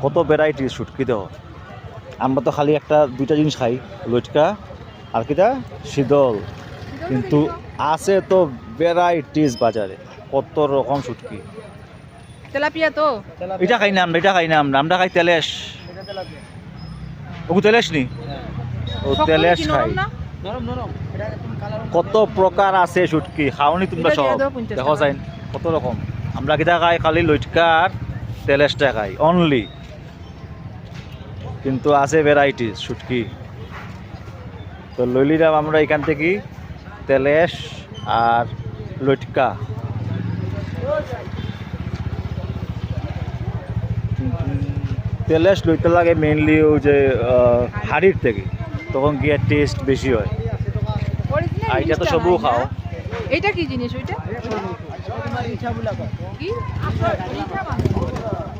কত ভ্যারাইটিস শুটকি দেহ। আমরা তো খালি একটা দুইটা জিনিস খাই, লটকা আর কিটা শীতল, কিন্তু আছে তো ভ্যারাইটিস বাজারে, কত রকম শুটকি। তেলাপিয়া তো এটা খাই না আমরা, এটা খাই না আমরা, আমরা খাই তেলেশ। ওগু তেলেশ নি, ও তেলেশ খাই। কত প্রকার আছে শুটকি, খাওনি তোমরা এটা দিয়ে সব দাও 50 দেখো টাকা। যাই কত রকম। আমরা কিটা খাই খালি লটকা আর তেলেশটা খাই অনলি, কিন্তু আছে ভ্যারাইটিস শুটকি। তো লইলিরাম আমরা এখান থেকে তেলেশ আর লটকা। তেলেশ লইতে লাগে মেইনলি ওই যে হাড়ির থেকে, তখন গিয়ে টেস্ট বেশি হয়। Original আর এটা তো জিনিসটা সবু নাই না? খাও। এটা কি জিনিস ওইটা? কি? ইটা বানানো।